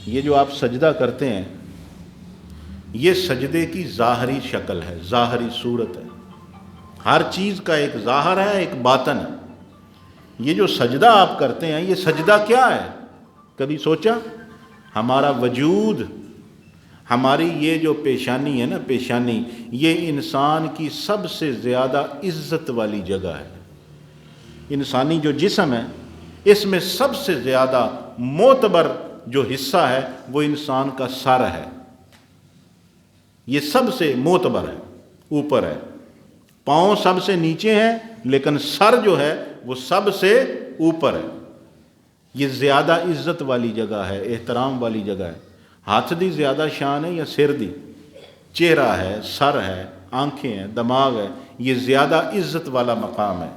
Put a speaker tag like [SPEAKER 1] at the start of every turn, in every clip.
[SPEAKER 1] یہ جو آپ سجدہ کرتے ہیں یہ سجدے کی ظاہری شکل ہے، ظاہری صورت ہے۔ ہر چیز کا ایک ظاہر ہے، ایک باطن ہے۔ یہ جو سجدہ آپ کرتے ہیں یہ سجدہ کیا ہے؟ کبھی سوچا؟ ہمارا وجود، ہماری یہ جو پیشانی ہے نا، پیشانی، یہ انسان کی سب سے زیادہ عزت والی جگہ ہے۔ انسانی جو جسم ہے اس میں سب سے زیادہ معتبر جو حصہ ہے وہ انسان کا سر ہے۔ یہ سب سے معتبر ہے، اوپر ہے۔ پاؤں سب سے نیچے ہیں لیکن سر جو ہے وہ سب سے اوپر ہے۔ یہ زیادہ عزت والی جگہ ہے، احترام والی جگہ ہے۔ ہاتھ دی زیادہ شان ہے یا سر دی؟ چہرہ ہے، سر ہے، آنکھیں ہیں، دماغ ہے، یہ زیادہ عزت والا مقام ہے۔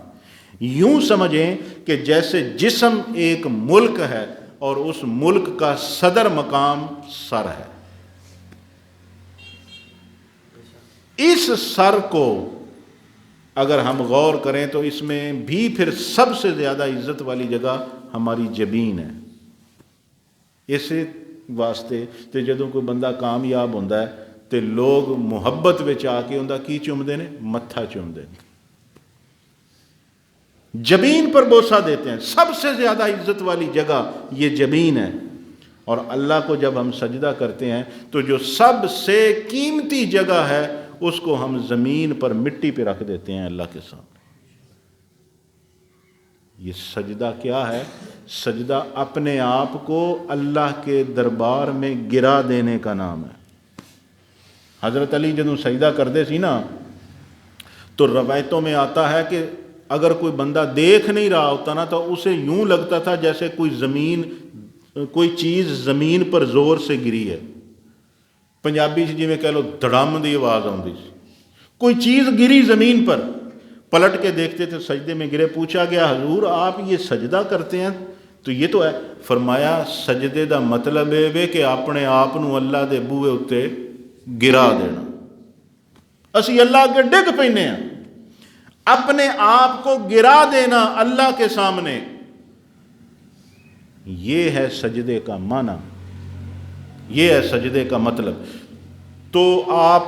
[SPEAKER 1] یوں سمجھیں کہ جیسے جسم ایک ملک ہے اور اس ملک کا صدر مقام سر ہے۔ اس سر کو اگر ہم غور کریں تو اس میں بھی پھر سب سے زیادہ عزت والی جگہ ہماری جبین ہے۔ اسی واسطے تے جدوں کوئی بندہ کامیاب ہوندا ہے تے لوگ محبت وچ آ کے اوندا کی چومدے نے؟ متھا چومدے نے، جبین پر بوسہ دیتے ہیں۔ سب سے زیادہ عزت والی جگہ یہ جبین ہے۔ اور اللہ کو جب ہم سجدہ کرتے ہیں تو جو سب سے قیمتی جگہ ہے اس کو ہم زمین پر مٹی پہ رکھ دیتے ہیں اللہ کے سامنے۔ یہ سجدہ کیا ہے؟ سجدہ اپنے آپ کو اللہ کے دربار میں گرا دینے کا نام ہے۔ حضرت علی جدوں سجدہ کرتے سی نا تو روایتوں میں آتا ہے کہ اگر کوئی بندہ دیکھ نہیں رہا ہوتا نا تو اسے یوں لگتا تھا جیسے کوئی چیز زمین پر زور سے گری ہے۔ پنجابی جی میں کہہ لو دھڑام دی آواز آتی سی، کوئی چیز گری زمین پر، پلٹ کے دیکھتے تھے سجدے میں گرے۔ پوچھا گیا حضور آپ یہ سجدہ کرتے ہیں تو یہ تو ہے؟ فرمایا سجدے دا مطلب ہے کہ اپنے آپ نو اللہ دے بوئے اتے گرا دینا۔ اسی اللہ کے ڈگ پینے ہیں، اپنے آپ کو گرا دینا اللہ کے سامنے، یہ ہے سجدے کا معنی، یہ ہے سجدے کا مطلب۔ تو آپ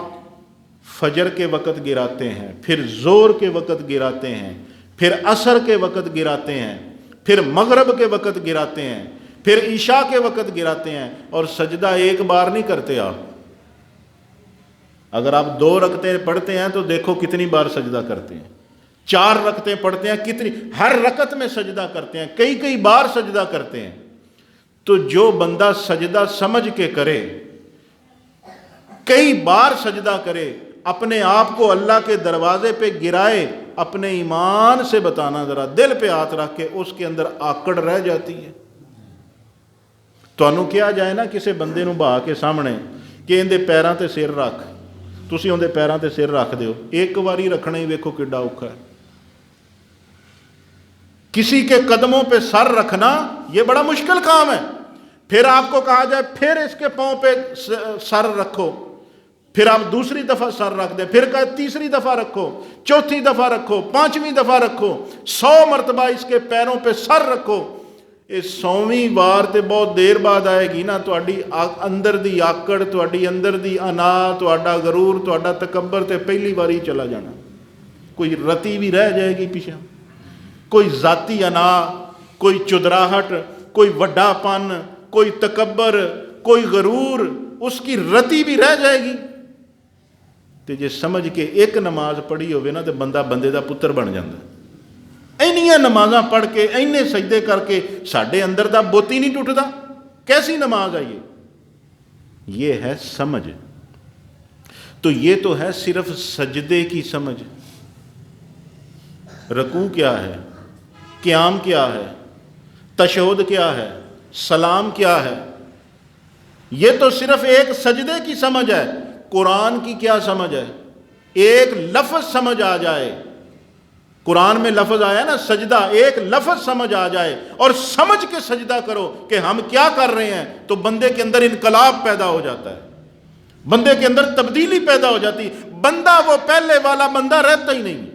[SPEAKER 1] فجر کے وقت گراتے ہیں، پھر زور کے وقت گراتے ہیں، پھر عصر کے وقت گراتے ہیں، پھر مغرب کے وقت گراتے ہیں، پھر عشاء کے وقت گراتے ہیں، اور سجدہ ایک بار نہیں کرتے آپ۔ اگر آپ 2 رکعتیں پڑھتے ہیں تو دیکھو کتنی بار سجدہ کرتے ہیں، 4 رکعتیں پڑھتے ہیں کتنی، ہر رکعت میں سجدہ کرتے ہیں، کئی بار سجدہ کرتے ہیں۔ تو جو بندہ سجدہ سمجھ کے کرے، کئی بار سجدہ کرے، اپنے آپ کو اللہ کے دروازے پہ گرائے، اپنے ایمان سے بتانا ذرا، دل پہ ہاتھ رکھ کے، اس کے اندر آکڑ رہ جاتی ہے۔ تو انہوں کیا جائے نا کسی بندے نو بہا کے سامنے کہ اندے پیراں تے سر رکھ، تسی اندے پیراں تے سر رکھ دیو، ایک واری رکھنا ہی ویکھو کڈا اوکھا ہے۔ کسی کے قدموں پہ سر رکھنا یہ بڑا مشکل کام ہے۔ پھر آپ کو کہا جائے پھر اس کے پاؤں پہ سر رکھو، پھر آپ دوسری دفعہ سر رکھ دیں، پھر کہا تیسری دفعہ رکھو، چوتھی دفعہ رکھو، 5ویں دفعہ رکھو، 100 مرتبہ اس کے پیروں پہ سر رکھو۔ اس 100ویں بار تے بہت دیر بعد آئے گی نا تہاڈی اندر دی آکڑ، تہاڈی اندر دی انا، تہاڈا غرور، تہاڈا تکبر تے پہلی باری چلا جانا، کوئی رتی بھی رہ جائے گی پیچھے، کوئی ذاتی انا، کوئی چدراہٹ، کوئی وڈا پن، کوئی تکبر، کوئی غرور، اس کی رتی بھی رہ جائے گی۔ تے جے سمجھ کے ایک نماز پڑھی ہوئے نا تو بندہ بندے دا پتر بن جاندہ۔ اینیاں نمازاں پڑھ کے، اینے سجدے کر کے ساڈے اندر دا بت ہی نہیں ٹوٹدا، کیسی نماز ہے یہ ہے سمجھ۔ تو یہ تو ہے صرف سجدے کی سمجھ۔ رکوع کیا ہے، قیام کیا ہے، تشہد کیا ہے، سلام کیا ہے، یہ تو صرف ایک سجدے کی سمجھ ہے۔ قرآن کی کیا سمجھ ہے؟ ایک لفظ سمجھ آ جائے، قرآن میں لفظ آیا نا سجدہ، ایک لفظ سمجھ آ جائے اور سمجھ کے سجدہ کرو کہ ہم کیا کر رہے ہیں، تو بندے کے اندر انقلاب پیدا ہو جاتا ہے، بندے کے اندر تبدیلی پیدا ہو جاتی، بندہ وہ پہلے والا بندہ رہتا ہی نہیں۔